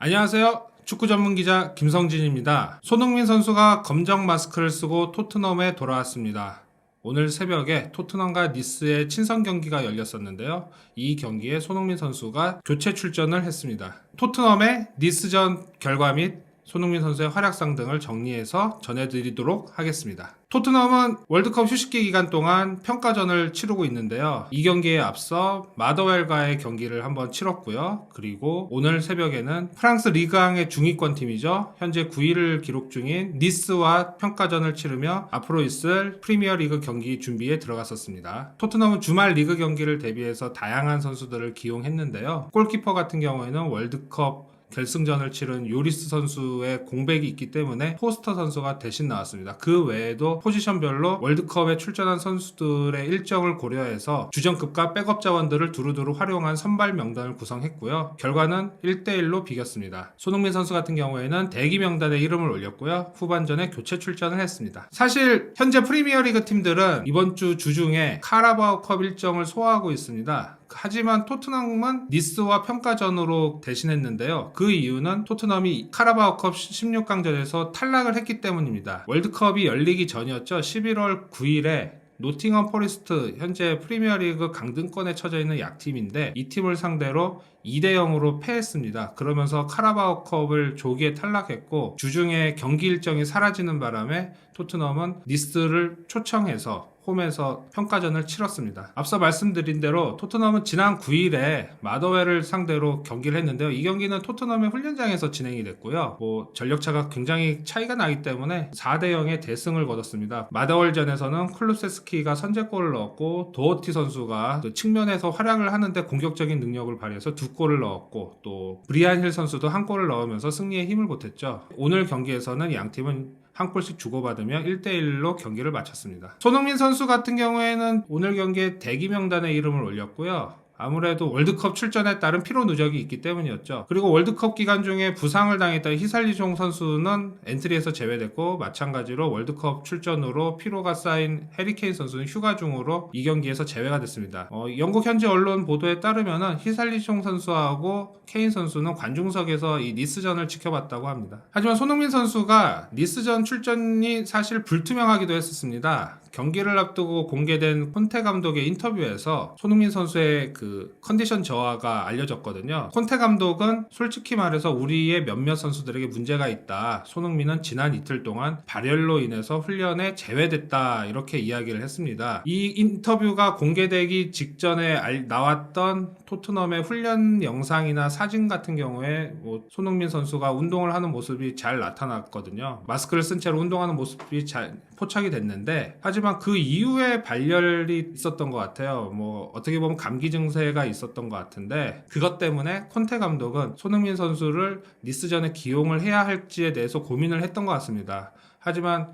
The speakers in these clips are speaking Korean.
안녕하세요. 축구 전문 기자 김성진입니다. 손흥민 선수가 검정 마스크를 쓰고 토트넘에 돌아왔습니다. 오늘 새벽에 토트넘과 니스의 친선 경기가 열렸었는데요. 이 경기에 손흥민 선수가 교체 출전을 했습니다. 토트넘의 니스전 결과 및 손흥민 선수의 활약상 등을 정리해서 전해드리도록 하겠습니다. 토트넘은 월드컵 휴식기 기간 동안 평가전을 치르고 있는데요. 이 경기에 앞서 마더웰과의 경기를 한번 치렀고요. 그리고 오늘 새벽에는 프랑스 리그앙의 중위권 팀이죠. 현재 9위를 기록 중인 니스와 평가전을 치르며 앞으로 있을 프리미어리그 경기 준비에 들어갔었습니다. 토트넘은 주말 리그 경기를 대비해서 다양한 선수들을 기용했는데요. 골키퍼 같은 경우에는 월드컵 결승전을 치른 요리스 선수의 공백이 있기 때문에 포스터 선수가 대신 나왔습니다. 그 외에도 포지션별로 월드컵에 출전한 선수들의 일정을 고려해서 주전급과 백업 자원들을 두루두루 활용한 선발 명단을 구성했고요. 결과는 1대1로 비겼습니다. 손흥민 선수 같은 경우에는 대기 명단에 이름을 올렸고요. 후반전에 교체 출전을 했습니다. 사실 현재 프리미어리그 팀들은 이번 주 주중에 카라바오컵 일정을 소화하고 있습니다. 하지만 토트넘은 니스와 평가전으로 대신했는데요. 그 이유는 토트넘이 카라바오컵 16강전에서 탈락을 했기 때문입니다. 월드컵이 열리기 전이었죠. 11월 9일에 노팅엄 포레스트, 현재 프리미어리그 강등권에 처져 있는 약팀인데 이 팀을 상대로 2대0으로 패했습니다. 그러면서 카라바오컵을 조기에 탈락했고 주중에 경기 일정이 사라지는 바람에 토트넘은 니스를 초청해서 홈에서 평가전을 치렀습니다. 앞서 말씀드린 대로 토트넘은 지난 9일에 마더웰을 상대로 경기를 했는데요. 이 경기는 토트넘의 훈련장에서 진행이 됐고요. 전력차가 굉장히 차이가 나기 때문에 4대0의 대승을 거뒀습니다. 마더웰전에서는 쿨루세스키가 선제골을 넣었고 도어티 선수가 측면에서 활약을 하는데 공격적인 능력을 발휘해서 2골을 넣었고 또 브리안 힐 선수도 1골을 넣으면서 승리에 힘을 보탰죠. 오늘 경기에서는 양팀은 한 골씩 주고받으며 1대1로 경기를 마쳤습니다. 손흥민 선수 같은 경우에는 오늘 경기에 대기 명단에 이름을 올렸고요. 아무래도 월드컵 출전에 따른 피로 누적이 있기 때문이었죠. 그리고 월드컵 기간 중에 부상을 당했던 히살리종 선수는 엔트리에서 제외됐고 마찬가지로 월드컵 출전으로 피로가 쌓인 해리케인 선수는 휴가 중으로 이 경기에서 제외가 됐습니다. 영국 현지 언론 보도에 따르면 히살리종 선수하고 케인 선수는 관중석에서 이 니스전을 지켜봤다고 합니다. 하지만 손흥민 선수가 니스전 출전이 사실 불투명하기도 했었습니다. 경기를 앞두고 공개된 콘테 감독의 인터뷰에서 손흥민 선수의 그 컨디션 저하가 알려졌거든요. 콘테 감독은 솔직히 말해서 우리의 몇몇 선수들에게 문제가 있다. 손흥민은 지난 이틀 동안 발열로 인해서 훈련에 제외됐다. 이렇게 이야기를 했습니다. 이 인터뷰가 공개되기 직전에 나왔던 토트넘의 훈련 영상이나 사진 같은 경우에 손흥민 선수가 운동을 하는 모습이 잘 나타났거든요. 마스크를 쓴 채로 운동하는 모습이 잘 포착이 됐는데 하지만 그 이후에 발열이 있었던 것 같아요. 어떻게 보면 감기 증세가 있었던 것 같은데 그것 때문에 콘테 감독은 손흥민 선수를 니스전에 기용을 해야 할지에 대해서 고민을 했던 것 같습니다. 하지만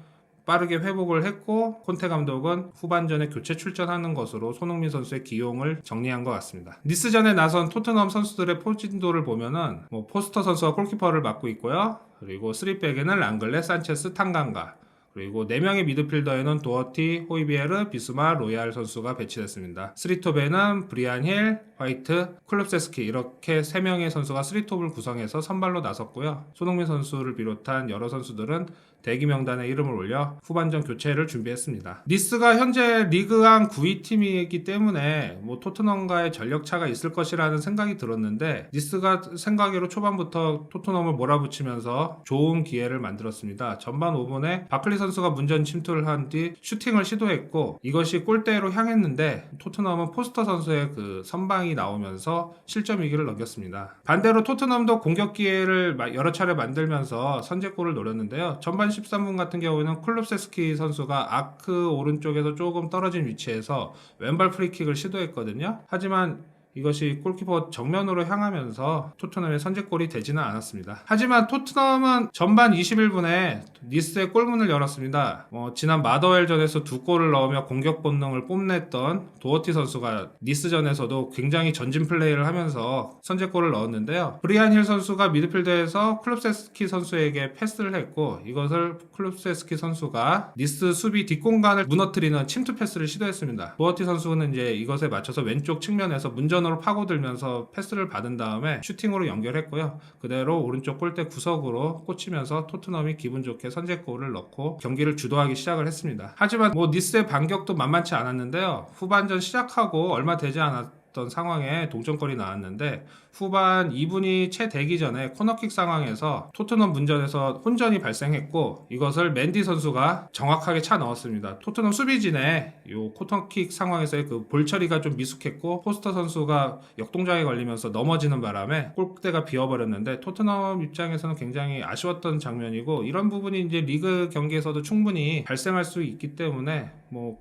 빠르게 회복을 했고 콘테 감독은 후반전에 교체 출전하는 것으로 손흥민 선수의 기용을 정리한 것 같습니다. 니스전에 나선 토트넘 선수들의 포진도를 보면은 포스터 선수가 골키퍼를 맡고 있고요. 그리고 3백에는 랑글레, 산체스, 탕강가, 그리고 4명의 미드필더에는 도어티, 호이비에르, 비스마, 로얄 선수가 배치됐습니다. 3톱에는 브리안 힐, 화이트, 클럽세스키 이렇게 3명의 선수가 3톱을 구성해서 선발로 나섰고요. 손흥민 선수를 비롯한 여러 선수들은 대기 명단에 이름을 올려 후반전 교체를 준비했습니다. 니스가 현재 리그앙 9위 팀이기 때문에 토트넘과의 전력차가 있을 것이라는 생각이 들었는데 니스가 생각외로 초반부터 토트넘을 몰아붙이면서 좋은 기회를 만들었습니다. 전반 5분에 바클리 선수가 문전 침투를 한 뒤 슈팅을 시도했고 이것이 골대로 향했는데 토트넘은 포스터 선수의 그 선방이 나오면서 실점 위기를 넘겼습니다. 반대로 토트넘도 공격 기회를 여러 차례 만들면서 선제골을 노렸는데요. 전반 13분 같은 경우에는 쿨루세스키 선수가 아크 오른쪽에서 조금 떨어진 위치에서 왼발 프리킥을 시도했거든요. 하지만 이것이 골키퍼 정면으로 향하면서 토트넘의 선제골이 되지는 않았습니다. 하지만 토트넘은 전반 21분에 니스의 골문을 열었습니다. 지난 마더웰전에서 2골을 넣으며 공격 본능을 뽐냈던 도어티 선수가 니스전에서도 굉장히 전진 플레이를 하면서 선제골을 넣었는데요. 브리안 힐 선수가 미드필더에서 클롭세스키 선수에게 패스를 했고 이것을 클롭세스키 선수가 니스 수비 뒷공간을 무너뜨리는 침투 패스를 시도했습니다. 도어티 선수는 이제 이것에 맞춰서 왼쪽 측면에서 문전을 정면으로 파고들면서 패스를 받은 다음에 슈팅으로 연결했고요. 그대로 오른쪽 골대 구석으로 꽂히면서 토트넘이 기분 좋게 선제골을 넣고 경기를 주도하기 시작을 했습니다. 하지만 니스의 반격도 만만치 않았는데요. 후반전 시작하고 얼마 되지 않았던 상황에 동점골이 나왔는데 후반 2분이 채 되기 전에 코너킥 상황에서 토트넘 문전에서 혼전이 발생했고 이것을 맨디 선수가 정확하게 차 넣었습니다. 토트넘 수비진의 요 코너킥 상황에서의 그 볼 처리가 좀 미숙했고 포스터 선수가 역동작에 걸리면서 넘어지는 바람에 골대가 비어버렸는데 토트넘 입장에서는 굉장히 아쉬웠던 장면이고 이런 부분이 이제 리그 경기에서도 충분히 발생할 수 있기 때문에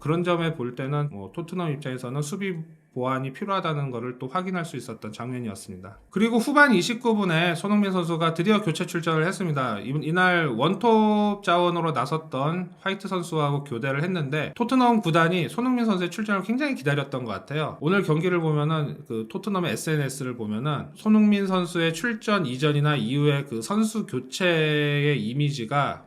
그런 점에 볼 때는 토트넘 입장에서는 수비 보완이 필요하다는 것을 또 확인할 수 있었던 장면이었습니다. 그리고 후반 29분에 손흥민 선수가 드디어 교체 출전을 했습니다. 이날 원톱 자원으로 나섰던 화이트 선수하고 교대를 했는데 토트넘 구단이 손흥민 선수의 출전을 굉장히 기다렸던 것 같아요. 오늘 경기를 보면은 그 토트넘의 SNS를 보면은 손흥민 선수의 출전 이전이나 이후에 그 선수 교체의 이미지가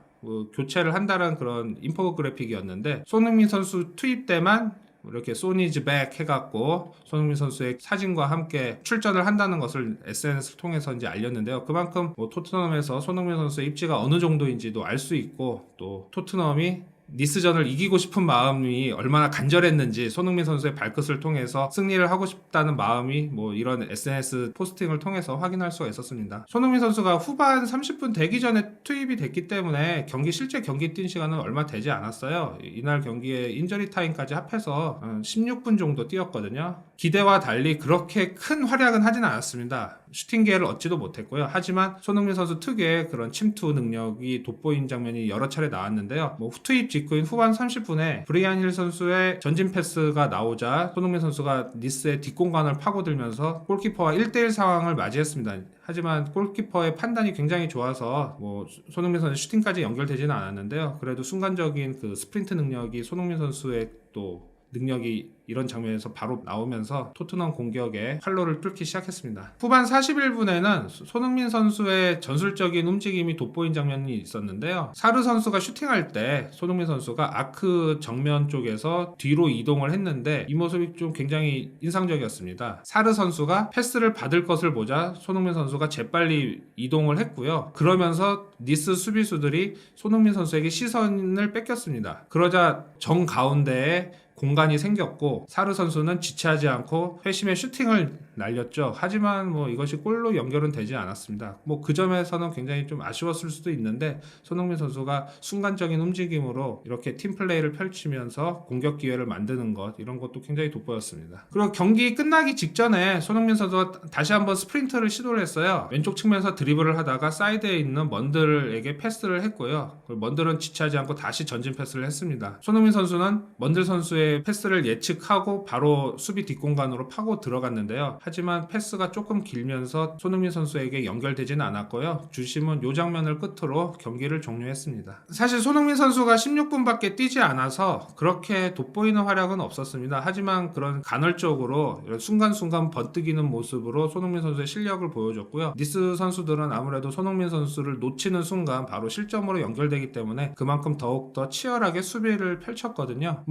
교체를 한다는 그런 인포그래픽이었는데 손흥민 선수 투입 때만 이렇게 소니즈 백 해갖고 손흥민 선수의 사진과 함께 출전을 한다는 것을 SNS를 통해서 이제 알렸는데요. 그만큼 토트넘에서 손흥민 선수의 입지가 어느 정도인지도 알 수 있고 또 토트넘이 니스전을 이기고 싶은 마음이 얼마나 간절했는지 손흥민 선수의 발끝을 통해서 승리를 하고 싶다는 마음이 이런 SNS 포스팅을 통해서 확인할 수가 있었습니다. 손흥민 선수가 후반 30분 되기 전에 투입이 됐기 때문에 실제 경기 뛴 시간은 얼마 되지 않았어요. 이날 경기에 인저리 타임까지 합해서 16분 정도 뛰었거든요. 기대와 달리 그렇게 큰 활약은 하진 않았습니다. 슈팅 기회를 얻지도 못했고요. 하지만 손흥민 선수 특유의 그런 침투 능력이 돋보인 장면이 여러 차례 나왔는데요. 투입 직후인 후반 30분에 브리안 힐 선수의 전진 패스가 나오자 손흥민 선수가 니스의 뒷공간을 파고들면서 골키퍼와 1대1 상황을 맞이했습니다. 하지만 골키퍼의 판단이 굉장히 좋아서 손흥민 선수 슈팅까지 연결되지는 않았는데요. 그래도 순간적인 그 스프린트 능력이 손흥민 선수의 또 능력이 이런 장면에서 바로 나오면서 토트넘 공격에 활로를 뚫기 시작했습니다. 후반 41분에는 손흥민 선수의 전술적인 움직임이 돋보인 장면이 있었는데요. 사르 선수가 슈팅할 때 손흥민 선수가 아크 정면 쪽에서 뒤로 이동을 했는데 이 모습이 좀 굉장히 인상적이었습니다. 사르 선수가 패스를 받을 것을 보자 손흥민 선수가 재빨리 이동을 했고요. 그러면서 니스 수비수들이 손흥민 선수에게 시선을 뺏겼습니다. 그러자 정 가운데에 공간이 생겼고 사르 선수는 지체하지 않고 회심의 슈팅을 날렸죠. 하지만 이것이 골로 연결은 되지 않았습니다. 그 점에서는 굉장히 좀 아쉬웠을 수도 있는데 손흥민 선수가 순간적인 움직임으로 이렇게 팀플레이를 펼치면서 공격 기회를 만드는 것 이런 것도 굉장히 돋보였습니다. 그리고 경기 끝나기 직전에 손흥민 선수가 다시 한번 스프린트를 시도를 했어요. 왼쪽 측면에서 드리블을 하다가 사이드에 있는 먼들에게 패스를 했고요. 먼들은 지체하지 않고 다시 전진 패스를 했습니다. 손흥민 선수는 먼들 선수의 패스를 예측하고 바로 수비 뒷공간으로 파고 들어갔는데요. 하지만 패스가 조금 길면서 손흥민 선수에게 연결되지는 않았고요. 주심은 이 장면을 끝으로 경기를 종료했습니다. 사실 손흥민 선수가 16분밖에 뛰지 않아서 그렇게 돋보이는 활약은 없었습니다. 하지만 그런 간헐적으로 이런 순간순간 번뜩이는 모습으로 손흥민 선수의 실력을 보여줬고요. 니스 선수들은 아무래도 손흥민 선수를 놓치는 순간 바로 실점으로 연결되기 때문에 그만큼 더욱더 치열하게 수비를 펼쳤거든요.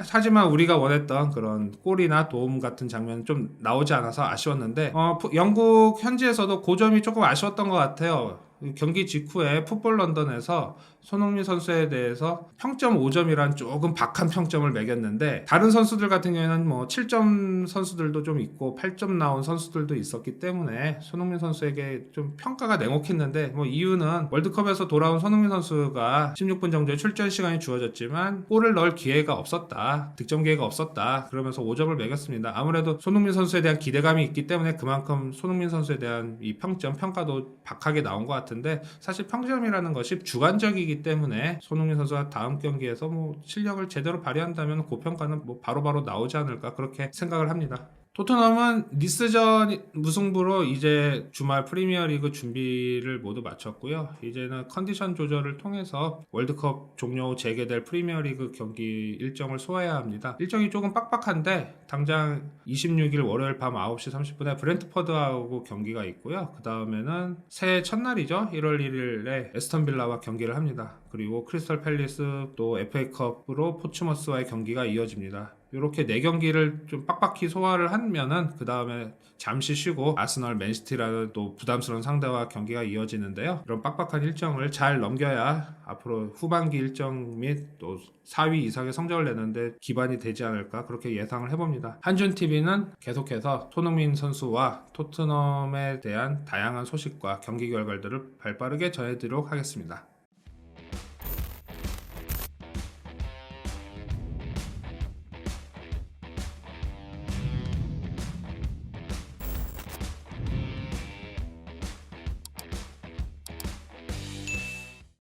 하지만 우리가 원했던 그런 골이나 도움 같은 장면은 좀 나오지 않아서 아쉬웠는데 영국 현지에서도 그 점이 조금 아쉬웠던 것 같아요. 경기 직후에 풋볼 런던에서 손흥민 선수에 대해서 평점 5점이란 조금 박한 평점을 매겼는데 다른 선수들 같은 경우에는 7점 선수들도 좀 있고 8점 나온 선수들도 있었기 때문에 손흥민 선수에게 좀 평가가 냉혹했는데 이유는 월드컵에서 돌아온 손흥민 선수가 16분 정도의 출전 시간이 주어졌지만 골을 넣을 기회가 없었다. 득점 기회가 없었다. 그러면서 5점을 매겼습니다. 아무래도 손흥민 선수에 대한 기대감이 있기 때문에 그만큼 손흥민 선수에 대한 이 평가도 박하게 나온 것 같은데 사실 평점이라는 것이 주관적이기 때문에 손흥민 선수가 다음 경기에서 실력을 제대로 발휘한다면 그 평가는 바로바로 나오지 않을까 그렇게 생각을 합니다. 토트넘은 니스전 무승부로 이제 주말 프리미어리그 준비를 모두 마쳤고요. 이제는 컨디션 조절을 통해서 월드컵 종료 후 재개될 프리미어리그 경기 일정을 소화해야 합니다. 일정이 조금 빡빡한데 당장 26일 월요일 밤 9시 30분에 브렌트퍼드하고 경기가 있고요. 그 다음에는 새해 첫날이죠. 1월 1일에 에스턴 빌라와 경기를 합니다. 그리고 크리스털 팰리스 또 FA컵으로 포츠머스와의 경기가 이어집니다. 이렇게 4경기를 좀 빡빡히 소화를 하면은 그 다음에 잠시 쉬고 아스널, 맨시티라는 또 부담스러운 상대와 경기가 이어지는데요. 이런 빡빡한 일정을 잘 넘겨야 앞으로 후반기 일정 및 또 4위 이상의 성적을 내는데 기반이 되지 않을까 그렇게 예상을 해봅니다. 한준TV는 계속해서 손흥민 선수와 토트넘에 대한 다양한 소식과 경기 결과들을 발빠르게 전해드리도록 하겠습니다.